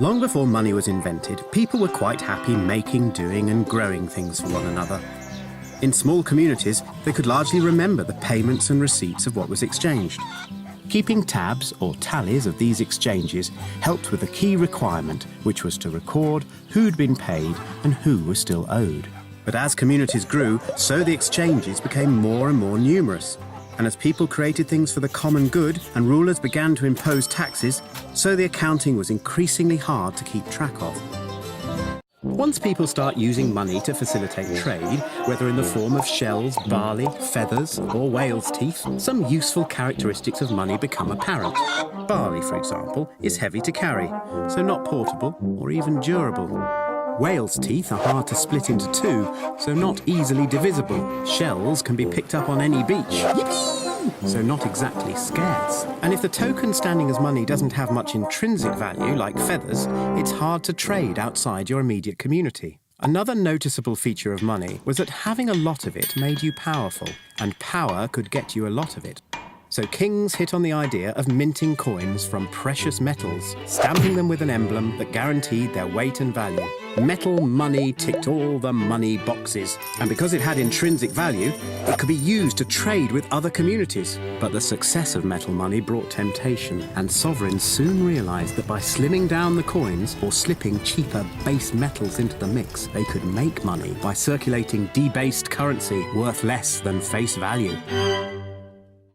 Long before money was invented, people were quite happy making, doing and growing things for one another. In small communities, they could largely remember the payments and receipts of what was exchanged. Keeping tabs or tallies of these exchanges helped with the key requirement, which was to record who'd been paid and who was still owed. But as communities grew, so the exchanges became more and more numerous. And as people created things for the common good and rulers began to impose taxes, so the accounting was increasingly hard to keep track of. Once people start using money to facilitate trade, whether in the form of shells, barley, feathers, or whale's teeth, some useful characteristics of money become apparent. Barley, for example, is heavy to carry, so not portable or even durable. Whale's teeth are hard to split into two, so not easily divisible. Shells can be picked up on any beach. Yippee! So not exactly scarce. And if the token standing as money doesn't have much intrinsic value, like feathers, it's hard to trade outside your immediate community. Another noticeable feature of money was that having a lot of it made you powerful, and power could get you a lot of it. So kings hit on the idea of minting coins from precious metals, stamping them with an emblem that guaranteed their weight and value. Metal money ticked all the money boxes, and because it had intrinsic value, it could be used to trade with other communities. But the success of metal money brought temptation, and sovereigns soon realized that by slimming down the coins or slipping cheaper base metals into the mix, they could make money by circulating debased currency worth less than face value.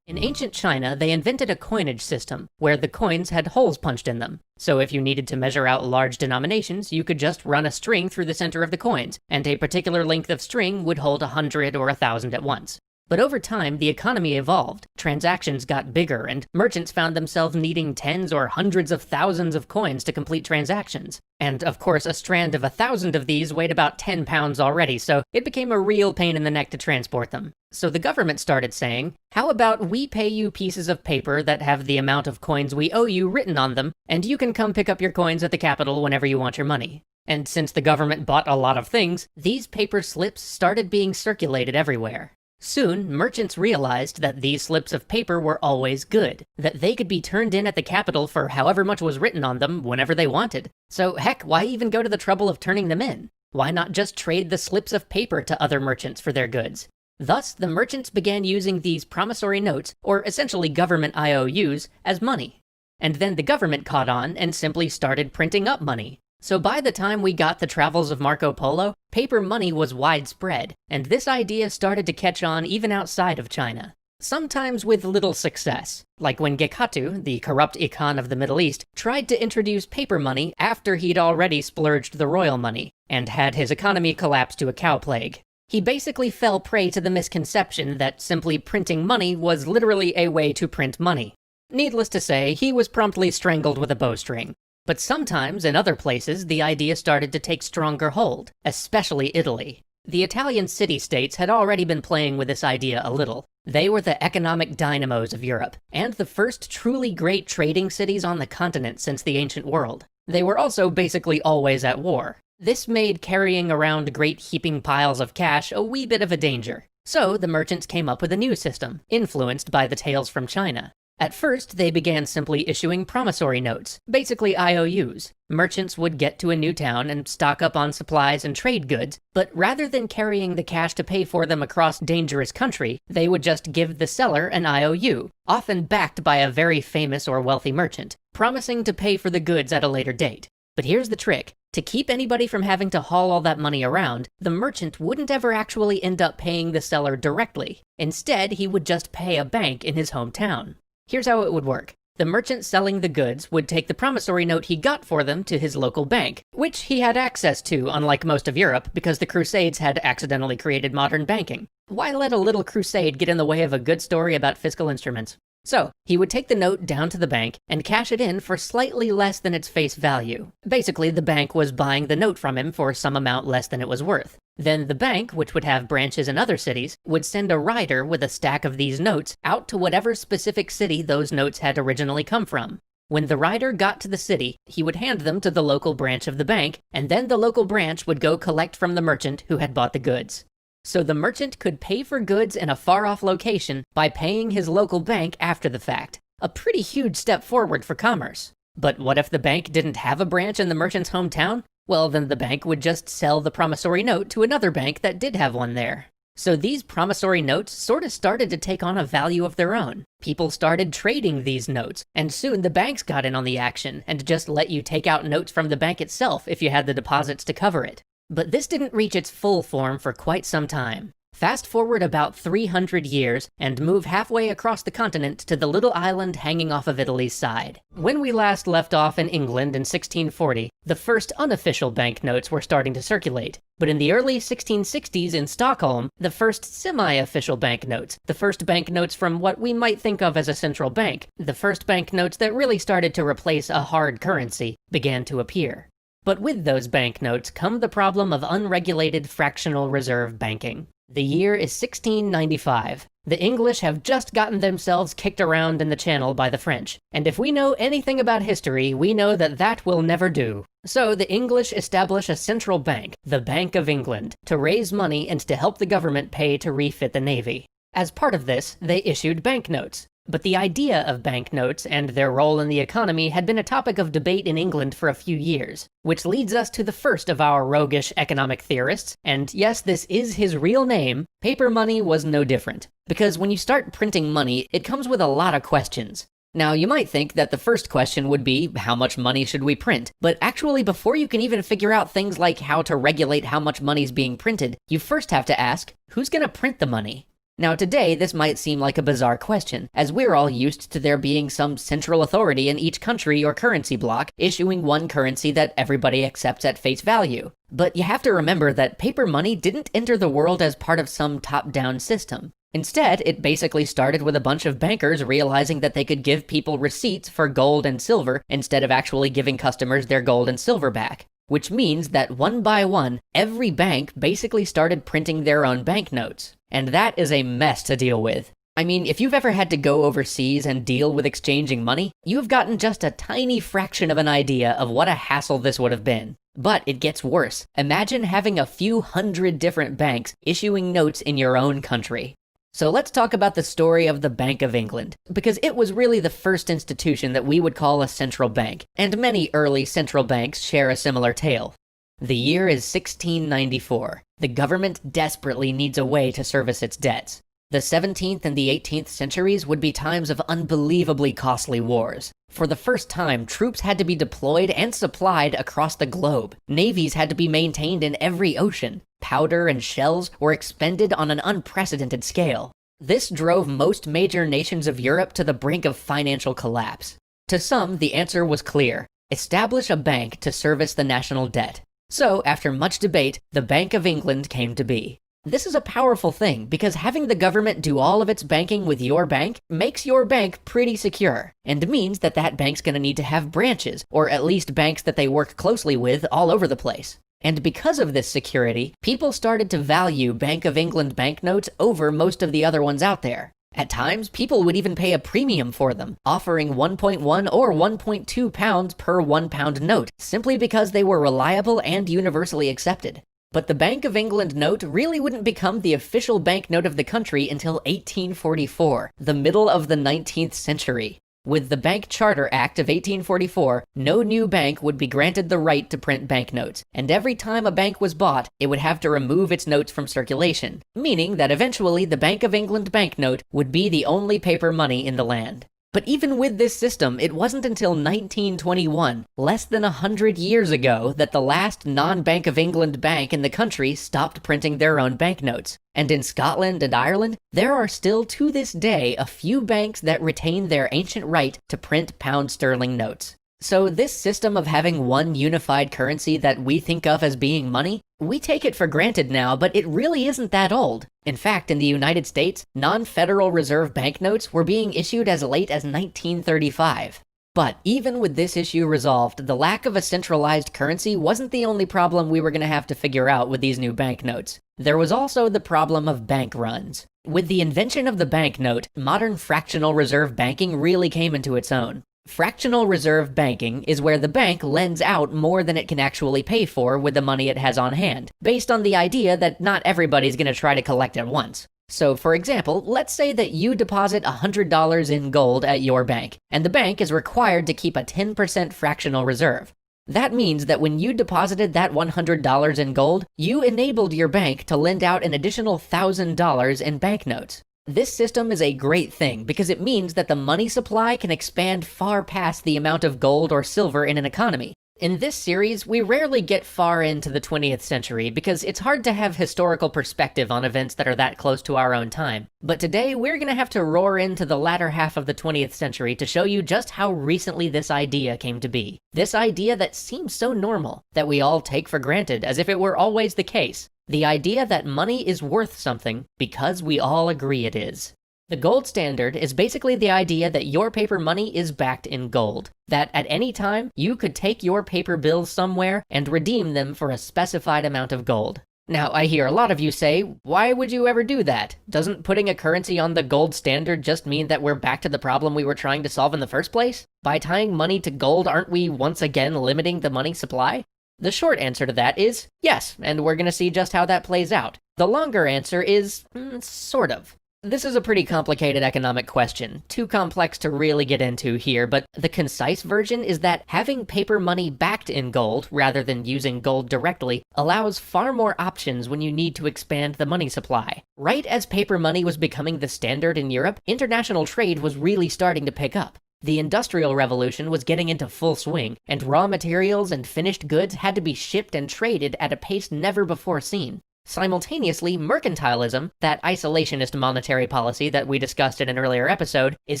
In ancient China, they invented a coinage system, where the coins had holes punched in them. So if you needed to measure out large denominations, you could just run a string through the center of the coins, and a particular length of string would hold 100 or 1,000 at once. But over time, the economy evolved, transactions got bigger, and merchants found themselves needing tens or hundreds of thousands of coins to complete transactions. And of course, a strand of 1,000 of these weighed about 10 pounds already, so it became a real pain in the neck to transport them. So the government started saying, how about we pay you pieces of paper that have the amount of coins we owe you written on them, and you can come pick up your coins at the capital whenever you want your money. And since the government bought a lot of things, these paper slips started being circulated everywhere. Soon, merchants realized that these slips of paper were always good, that they could be turned in at the capital for however much was written on them whenever they wanted. So heck, why even go to the trouble of turning them in? Why not just trade the slips of paper to other merchants for their goods? Thus, the merchants began using these promissory notes, or essentially government IOUs, as money. And then the government caught on and simply started printing up money. So by the time we got the Travels of Marco Polo, paper money was widespread, and this idea started to catch on even outside of China. Sometimes with little success, like when Gekatu, the corrupt Ikan of the Middle East, tried to introduce paper money after he'd already splurged the royal money, and had his economy collapse to a cow plague. He basically fell prey to the misconception that simply printing money was literally a way to print money. Needless to say, he was promptly strangled with a bowstring. But sometimes, in other places, the idea started to take stronger hold, especially Italy. The Italian city-states had already been playing with this idea a little. They were the economic dynamos of Europe, and the first truly great trading cities on the continent since the ancient world. They were also basically always at war. This made carrying around great heaping piles of cash a wee bit of a danger. So the merchants came up with a new system, influenced by the tales from China. At first, they began simply issuing promissory notes, basically IOUs. Merchants would get to a new town and stock up on supplies and trade goods, but rather than carrying the cash to pay for them across dangerous country, they would just give the seller an IOU, often backed by a very famous or wealthy merchant, promising to pay for the goods at a later date. But here's the trick. To keep anybody from having to haul all that money around, the merchant wouldn't ever actually end up paying the seller directly. Instead, he would just pay a bank in his hometown. Here's how it would work. The merchant selling the goods would take the promissory note he got for them to his local bank, which he had access to, unlike most of Europe, because the Crusades had accidentally created modern banking. Why let a little crusade get in the way of a good story about fiscal instruments? So, he would take the note down to the bank and cash it in for slightly less than its face value. Basically, the bank was buying the note from him for some amount less than it was worth. Then the bank, which would have branches in other cities, would send a rider with a stack of these notes out to whatever specific city those notes had originally come from. When the rider got to the city, he would hand them to the local branch of the bank, and then the local branch would go collect from the merchant who had bought the goods. So the merchant could pay for goods in a far-off location by paying his local bank after the fact. A pretty huge step forward for commerce. But what if the bank didn't have a branch in the merchant's hometown? Well, then the bank would just sell the promissory note to another bank that did have one there. So these promissory notes sort of started to take on a value of their own. People started trading these notes, and soon the banks got in on the action and just let you take out notes from the bank itself if you had the deposits to cover it. But this didn't reach its full form for quite some time. Fast forward about 300 years and move halfway across the continent to the little island hanging off of Italy's side. When we last left off in England in 1640, the first unofficial banknotes were starting to circulate. But in the early 1660s in Stockholm, the first semi-official banknotes, the first banknotes from what we might think of as a central bank, the first banknotes that really started to replace a hard currency, began to appear. But with those banknotes come the problem of unregulated fractional reserve banking. The year is 1695. The English have just gotten themselves kicked around in the Channel by the French, and if we know anything about history, we know that that will never do. So the English establish a central bank, the Bank of England, to raise money and to help the government pay to refit the navy. As part of this, they issued banknotes. But the idea of banknotes and their role in the economy had been a topic of debate in England for a few years, which leads us to the first of our roguish economic theorists, and yes, this is his real name. Paper money was no different. Because when you start printing money, it comes with a lot of questions. Now, you might think that the first question would be, how much money should we print? But actually, before you can even figure out things like how to regulate how much money's being printed, you first have to ask, who's gonna print the money? Now today, this might seem like a bizarre question, as we're all used to there being some central authority in each country or currency block issuing one currency that everybody accepts at face value. But you have to remember that paper money didn't enter the world as part of some top-down system. Instead, it basically started with a bunch of bankers realizing that they could give people receipts for gold and silver instead of actually giving customers their gold and silver back. Which means that one by one, every bank basically started printing their own banknotes. And that is a mess to deal with. I mean, if you've ever had to go overseas and deal with exchanging money, you've gotten just a tiny fraction of an idea of what a hassle this would have been. But it gets worse. Imagine having a few hundred different banks issuing notes in your own country. So let's talk about the story of the Bank of England, because it was really the first institution that we would call a central bank, and many early central banks share a similar tale. The year is 1694. The government desperately needs a way to service its debts. The 17th and the 18th centuries would be times of unbelievably costly wars. For the first time, troops had to be deployed and supplied across the globe. Navies had to be maintained in every ocean. Powder and shells were expended on an unprecedented scale. This drove most major nations of Europe to the brink of financial collapse. To some, the answer was clear: establish a bank to service the national debt. So, after much debate, the Bank of England came to be. This is a powerful thing, because having the government do all of its banking with your bank makes your bank pretty secure, and means that that bank's gonna need to have branches, or at least banks that they work closely with all over the place. And because of this security, people started to value Bank of England banknotes over most of the other ones out there. At times, people would even pay a premium for them, offering 1.1 or 1.2 pounds per 1 pound note, simply because they were reliable and universally accepted. But the Bank of England note really wouldn't become the official banknote of the country until 1844, the middle of the 19th century. With the Bank Charter Act of 1844, no new bank would be granted the right to print banknotes, and every time a bank was bought, it would have to remove its notes from circulation, meaning that eventually the Bank of England banknote would be the only paper money in the land. But even with this system, it wasn't until 1921, less than 100 years ago, that the last non-Bank of England bank in the country stopped printing their own banknotes. And in Scotland and Ireland, there are still to this day a few banks that retain their ancient right to print pound sterling notes. So this system of having one unified currency that we think of as being money, we take it for granted now, but it really isn't that old. In fact, in the United States, non-Federal Reserve banknotes were being issued as late as 1935. But even with this issue resolved, the lack of a centralized currency wasn't the only problem we were going to have to figure out with these new banknotes. There was also the problem of bank runs. With the invention of the banknote, modern fractional reserve banking really came into its own. Fractional reserve banking is where the bank lends out more than it can actually pay for with the money it has on hand, based on the idea that not everybody's going to try to collect at once. So, for example, let's say that you deposit $100 in gold at your bank, and the bank is required to keep a 10% fractional reserve. That means that when you deposited that $100 in gold, you enabled your bank to lend out an additional $1,000 in banknotes. This system is a great thing because it means that the money supply can expand far past the amount of gold or silver in an economy. In this series, we rarely get far into the 20th century because it's hard to have historical perspective on events that are that close to our own time. But today, we're gonna have to roar into the latter half of the 20th century to show you just how recently this idea came to be. This idea that seems so normal, that we all take for granted as if it were always the case. The idea that money is worth something because we all agree it is. The gold standard is basically the idea that your paper money is backed in gold. That at any time, you could take your paper bills somewhere and redeem them for a specified amount of gold. Now, I hear a lot of you say, why would you ever do that? Doesn't putting a currency on the gold standard just mean that we're back to the problem we were trying to solve in the first place? By tying money to gold, aren't we once again limiting the money supply? The short answer to that is yes, and we're gonna see just how that plays out. The longer answer is, sort of. This is a pretty complicated economic question, too complex to really get into here, but the concise version is that having paper money backed in gold, rather than using gold directly, allows far more options when you need to expand the money supply. Right as paper money was becoming the standard in Europe, international trade was really starting to pick up. The Industrial Revolution was getting into full swing, and raw materials and finished goods had to be shipped and traded at a pace never before seen. Simultaneously, mercantilism, that isolationist monetary policy that we discussed in an earlier episode, is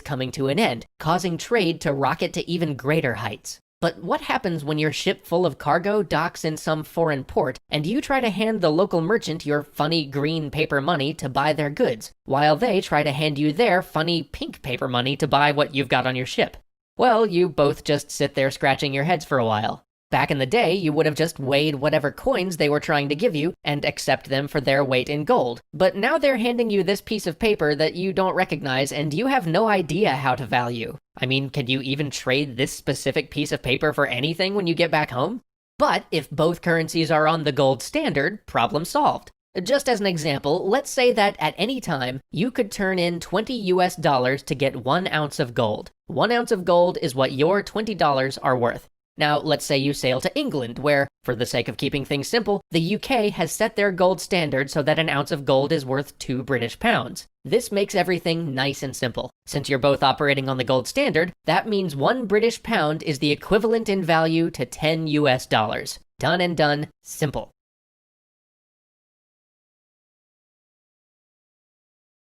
coming to an end, causing trade to rocket to even greater heights. But what happens when your ship full of cargo docks in some foreign port, and you try to hand the local merchant your funny green paper money to buy their goods, while they try to hand you their funny pink paper money to buy what you've got on your ship? Well, you both just sit there scratching your heads for a while. Back in the day, you would have just weighed whatever coins they were trying to give you and accept them for their weight in gold. But now they're handing you this piece of paper that you don't recognize and you have no idea how to value. I mean, can you even trade this specific piece of paper for anything when you get back home? But if both currencies are on the gold standard, problem solved. Just as an example, let's say that at any time, you could turn in $20 to get 1 ounce of gold. 1 ounce of gold is what your $20 are worth. Now, let's say you sail to England, where, for the sake of keeping things simple, the UK has set their gold standard so that an ounce of gold is worth 2 British pounds. This makes everything nice and simple. Since you're both operating on the gold standard, that means 1 British pound is the equivalent in value to 10 US dollars. Done and done, simple.